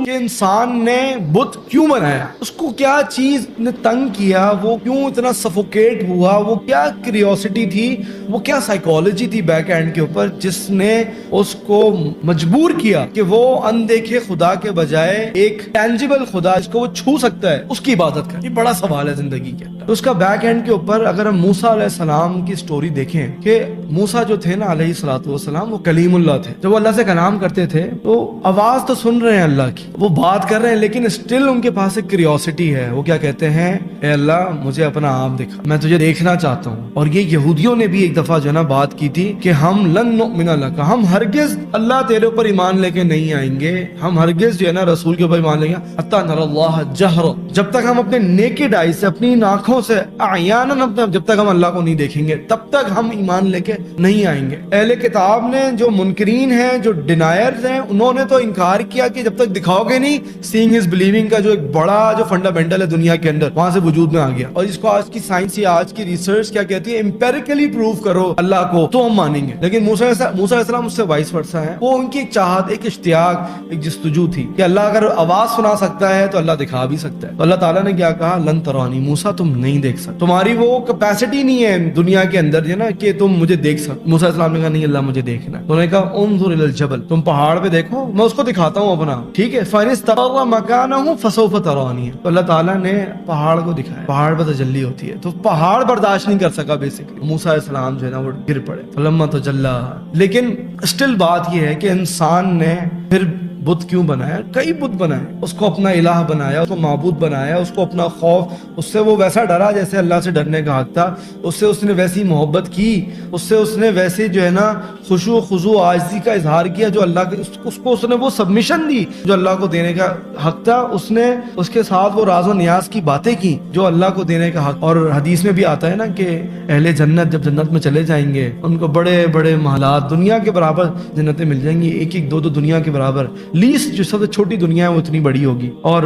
کہ انسان نے بت کیوں بنایا، اس کو کیا چیز نے تنگ کیا، وہ کیوں اتنا سفوکیٹ ہوا، وہ کیا کریوسٹی تھی، وہ کیا سائیکالوجی تھی بیک اینڈ کے اوپر جس نے اس کو مجبور کیا کہ وہ اندیکھے خدا کے بجائے ایک ٹینجیبل خدا جس کو وہ چھو سکتا ہے اس کی عبادت کرے۔ یہ بڑا سوال ہے زندگی کے اندر۔ اس کا بیک اینڈ کے اوپر اگر ہم موسیٰ علیہ السلام کی سٹوری دیکھیں کہ موسیٰ جو تھے نا علیہ الصلوۃ والسلام، وہ کلیم اللہ تھے۔ جب وہ اللہ سے کلام کرتے تھے تو آواز تو سن رہے ہیں اللہ کی، وہ بات کر رہے ہیں، لیکن اسٹل ان کے پاس ایک کریوسٹی ہے۔ وہ کیا کہتے ہیں، اے اللہ مجھے اپنا آپ دکھا، میں تجھے دیکھنا چاہتا ہوں۔ اور یہ یہودیوں نے بھی ایک دفعہ جو ہے نا بات کی تھی کہ ہم لن نؤمن لک، ہم ہرگز اللہ تیرے اوپر ایمان لے کے نہیں آئیں گے، ہم ہرگز جو ہے نا رسول کے اوپر ایمان لیں گے حتی نری اللہ جہر، جب تک ہم اپنے نیکڈ آئی سے، اپنی آنکھوں سے، اعیانا، جب تک ہم اللہ کو نہیں دیکھیں گے تب تک ہم ایمان لے کے نہیں آئیں گے۔ اہل کتاب نے، جو منکرین ہیں، جو ڈینائرز ہیں، انہوں نے تو انکار کیا کہ جب تک دکھاؤ گے نہیں، سینگ از بلیونگ کا جو ایک بڑا جو فنڈامنٹل ہے دنیا کے اندر، وہاں سے وجود میں آ گیا۔ اور اس کو آج کی سائنس یا آج کی ریسرچ کیا کہتی ہے، امپیریکلی پروف کرو اللہ کو تو ہم مانیں گے۔ لیکن موسیٰ علیہ السلام اس سے وائس ورسا ہے، وہ ان کی ایک چاہت، ایک اشتیاق، ایک جستجو تھی کہ اللہ اگر آواز سنا سکتا ہے تو اللہ دکھا بھی سکتا ہے۔ تو اللہ تعالیٰ نے کیا کہا، لن ترانی، موسیٰ تم نہیں دیکھ سکتے، تمہاری وہ کیپیسٹی نہیں ہے دنیا کے اندر جو نا کہ تم مجھے دیکھ سکتے۔ موسیٰ علیہ السلام نے کہا نہیں اللہ مجھے دیکھنا ہے۔ تو انہوں نے کہا انظر الی الجبل، تم پہاڑ پہ دیکھو میں اس کو دکھاتا ہوں اپنا، ٹھیک ہے، فَإِنِ اسْتَقَرَّ مَكَانَهُ فَسَوْفَ تَرَانِي۔ تو اللہ تعالیٰ نے پہاڑ کو دکھایا، پہاڑ پہ تجلی ہوتی ہے، تو پہاڑ برداشت نہیں کر سکا بیسکلی، موسیٰ علیہ السلام جو ہے نا وہ گر پڑے، فَلَمَّا تَجَلَّىٰ۔ لیکن اسٹل بات یہ ہے کہ انسان نے پھر بت کیوں بنایا، کئی بت بنائے، اس کو اپنا الہ بنایا، اس کو معبود بنایا، اس کو اپنا خوف، اس سے وہ ویسا ڈرا جیسے اللہ سے ڈرنے کا حق تھا، اس سے اس نے ویسی محبت کی، اس سے اس نے ویسے جو ہے نا خشوع و خضوع عاجزی کا اظہار کیا جو اللہ کے، اس کو اس نے وہ سبمیشن دی جو اللہ کو دینے کا حق تھا، اس نے اس کے ساتھ وہ راز و نیاز کی باتیں کی جو اللہ کو دینے کا حق۔ اور حدیث میں بھی آتا ہے نا کہ اہل جنت جب جنت میں چلے جائیں گے ان کو بڑے بڑے محلات، دنیا کے برابر جنتیں مل جائیں گی، ایک ایک دو دو دنیا کے برابر، لیسٹ جو سب سے چھوٹی دنیا ہے وہ اتنی بڑی ہوگی، اور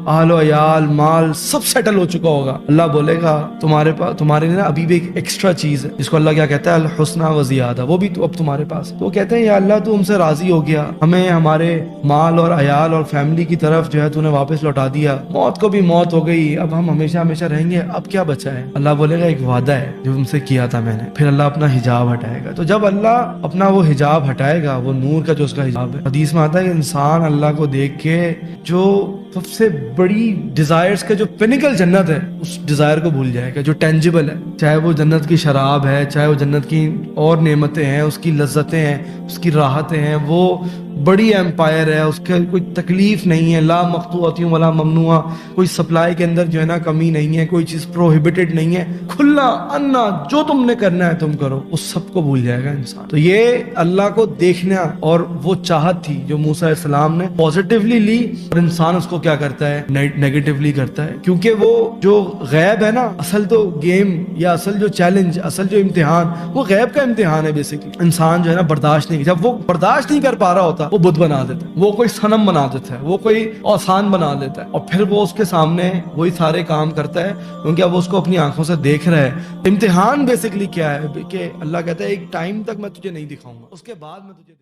اہل و عیال، مال سب سیٹل ہو چکا ہوگا۔ اللہ بولے گا تمہارے پاس، تمہارے لیے نا ابھی بھی ایک ایکسٹرا چیز ہے جس کو اللہ کیا کہتا ہے، الحسنى وزیادہ، وہ بھی تو اب تمہارے پاس۔ تو وہ کہتے ہیں یا اللہ تو ہم سے راضی ہو گیا، ہمیں ہمارے مال اور عیال اور فیملی کی طرف جو ہے تو نے واپس لوٹا دیا، موت کو بھی موت ہو گئی، اب ہم ہمیشہ ہمیشہ رہیں گے، اب کیا بچا ہے؟ اللہ بولے گا ایک وعدہ ہے جو تم سے کیا تھا میں نے۔ پھر اللہ اپنا حجاب ہٹائے گا۔ تو جب اللہ اپنا وہ حجاب ہٹائے گا، وہ نور کا جو اس کا حجاب ہے، حدیث میں آتا ہے کہ انسان اللہ کو دیکھ کے جو سب سے بڑی ڈیزائرز کا جو پینیکل جنت ہے اس ڈیزائر کو بھول جائے گا، جو ٹینجیبل ہے، چاہے وہ جنت کی شراب ہے، چاہے وہ جنت کی اور نعمتیں ہیں، اس کی لذتیں ہیں، اس کی راحتیں ہیں، وہ بڑی امپائر ہے، اس کے کوئی تکلیف نہیں ہے، لا مقطوعۃ ولا ممنوعہ، کوئی سپلائی کے اندر جو ہے نا کمی نہیں ہے، کوئی چیز پروہیبٹڈ نہیں ہے، کھلا انا جو تم نے کرنا ہے تم کرو، اس سب کو بھول جائے گا انسان۔ تو یہ اللہ کو دیکھنا اور وہ چاہت تھی جو موسیٰ علیہ السلام نے پازیٹیولی لی، اور انسان اس کو کیا کرتا ہے، نیگیٹیولی کرتا ہے، کیونکہ وہ جو غیب ہے نا، اصل تو گیم یا اصل جو چیلنج، اصل جو امتحان، وہ غیب کا امتحان ہے بیسکلی۔ انسان جو ہے نا برداشت نہیں، جب وہ برداشت نہیں کر پا رہا ہوتا وہ بت بنا دیتا ہے، وہ کوئی صنم بنا دیتا ہے، وہ کوئی اوثان بنا دیتا ہے، اور پھر وہ اس کے سامنے وہی سارے کام کرتا ہے کیونکہ اب وہ اس کو اپنی آنکھوں سے دیکھ رہا ہے۔ امتحان بیسکلی کیا ہے کہ اللہ کہتا ہے ایک ٹائم تک میں تجھے نہیں دکھاؤں گا، اس کے بعد میں تجھے